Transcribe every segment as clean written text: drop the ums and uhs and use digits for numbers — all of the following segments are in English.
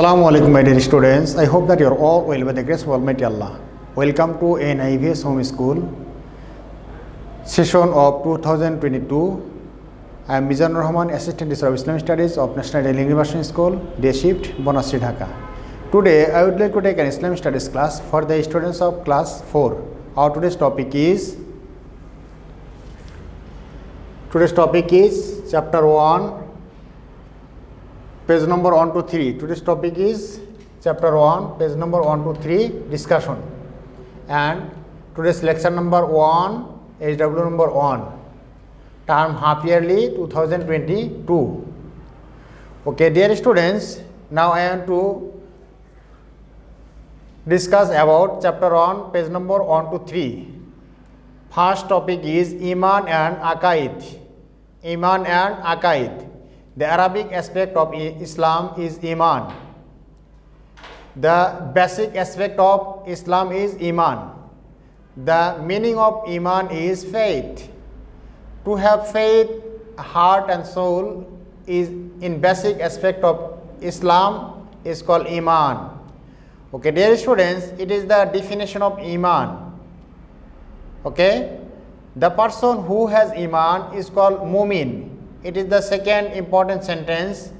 Assalamu alaikum my dear students. I hope that you are all well by the grace of Almighty Allah. Welcome to NIVS Home School session of 2022. I am Mizanur Rahman, Assistant Teacher of Islamic Studies of National Daily University School, Day Shift, Bonasri, Dhaka. Today I would like to take an Islamic Studies class for the students of class 4. Our today's topic is Chapter-1, page number 1 to 3. Today's topic is Chapter-1, page number 1 to 3, discussion. And today's lecture number 1, HW number 1, term half yearly 2022. Okay, dear students, now I am to discuss about Chapter-1, page number 1 to 3. First topic is Iman and Aqaid. Iman and Aqaid. The Arabic aspect of Islam is Iman. The basic aspect of Islam is Iman. The meaning of Iman is faith. To have faith, heart and soul is in basic aspect of Islam is called Iman. Okay, dear students, it is the definition of Iman. Okay, the person who has Iman is called Mumin. It is the second important sentence.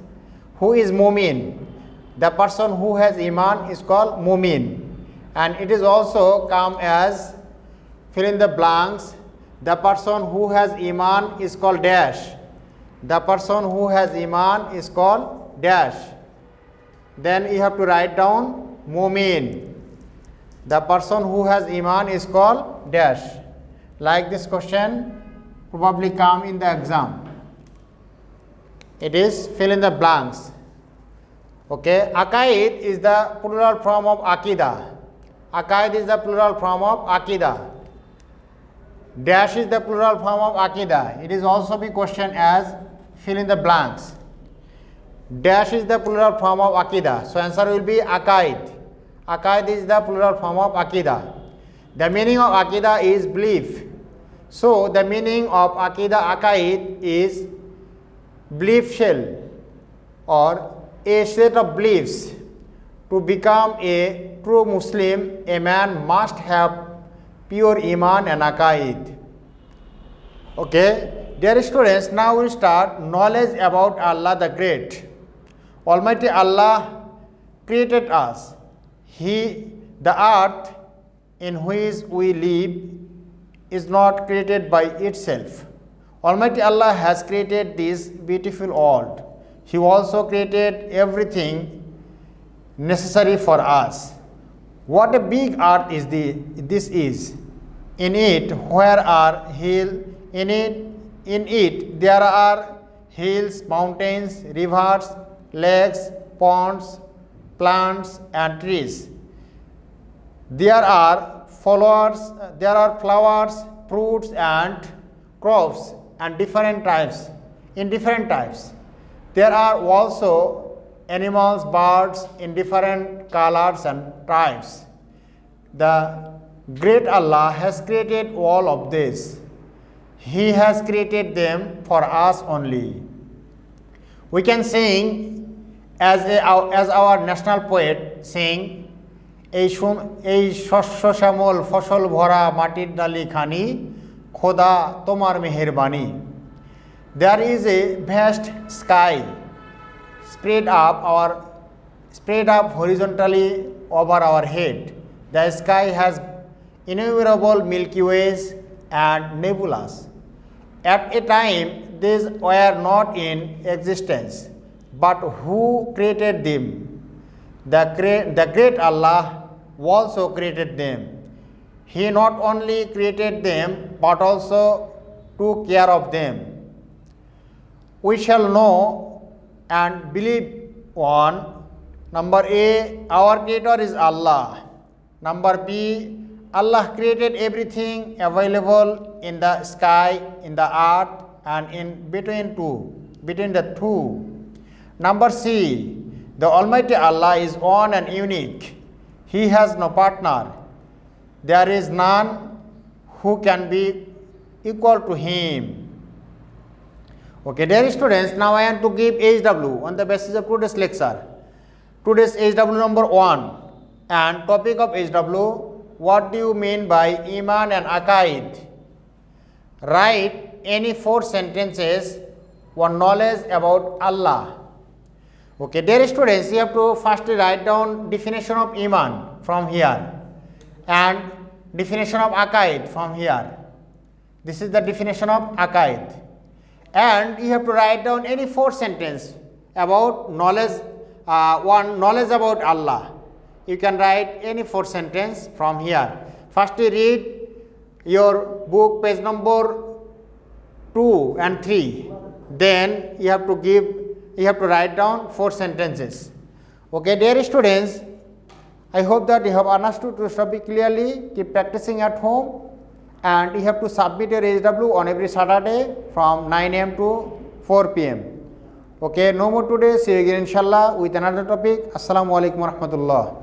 Who is Mumin? The person who has Iman is called Mumin. And it is also come as fill in the blanks. The person who has Iman is called dash. The person who has Iman is called dash. Then you have to write down Mumin. The person who has Iman is called dash. Like this question probably come in the exam. It is fill in the blanks. Okay, Aqaid is the plural form of Aqidah. Aqaid is the plural form of Aqidah. Dash is the plural form of Aqidah. It is also be questioned as fill in the blanks. Dash is the plural form of Aqidah. So answer will be Aqaid. Aqaid is the plural form of Aqidah. The meaning of Aqidah is belief. So the meaning of Aqidah, Aqaid is belief shell or a set of beliefs. To become a true Muslim, a man must have pure Iman and Aqaid. Okay, dear students, now we start knowledge about Allah the Great. Almighty Allah created us. The earth in which we live is not created by itself. Almighty Allah has created this beautiful world. He also created everything necessary for us. What a big earth is this is. In it there are hills, mountains, rivers, lakes, ponds, plants and trees. There are flowers, fruits and crops and different types. There are also animals, birds in different colors and types. The great Allah has created all of this. He has created them for us only. We can sing as our national poet sing, এই শস্য শ্যামল ফসল ভরা মাটির ডালি খানি খোদা তোমার মেহেরবানি. There is a vast sky spread up horizontally over our head. The sky has innumerable Milky Ways and nebulas. At a time these were not in existence, but who created them? The great Allah also created them. He not only created them but also took care of them. We shall know and believe on number A, our creator is Allah. Number B, Allah created everything available in the sky, in the earth and in between the two. Number C, the Almighty Allah is one and unique. He has no partner. There is none who can be equal to him. Okay, dear students, now I am to give HW on the basis of today's lecture. Today's HW number 1 and topic of HW, what do you mean by Iman and Aqaid? Write any 4 sentences on knowledge about Allah. Okay, dear students, you have to firstly write down definition of Iman from here and definition of Aqaid from here. This is the definition of Aqaid. And you have to write down any 4 sentences about knowledge, knowledge about Allah. You can write any 4 sentences from here. Firstly, read your book page number 2 and 3. Then you have to write down 4 sentences. Okay, dear students, I hope that you have understood this topic clearly. Keep practicing at home. And you have to submit your HW on every Saturday from 9 am to 4 pm. Okay, no more today. See you again inshallah with another topic. Assalamu alaikum wa rahmatullah.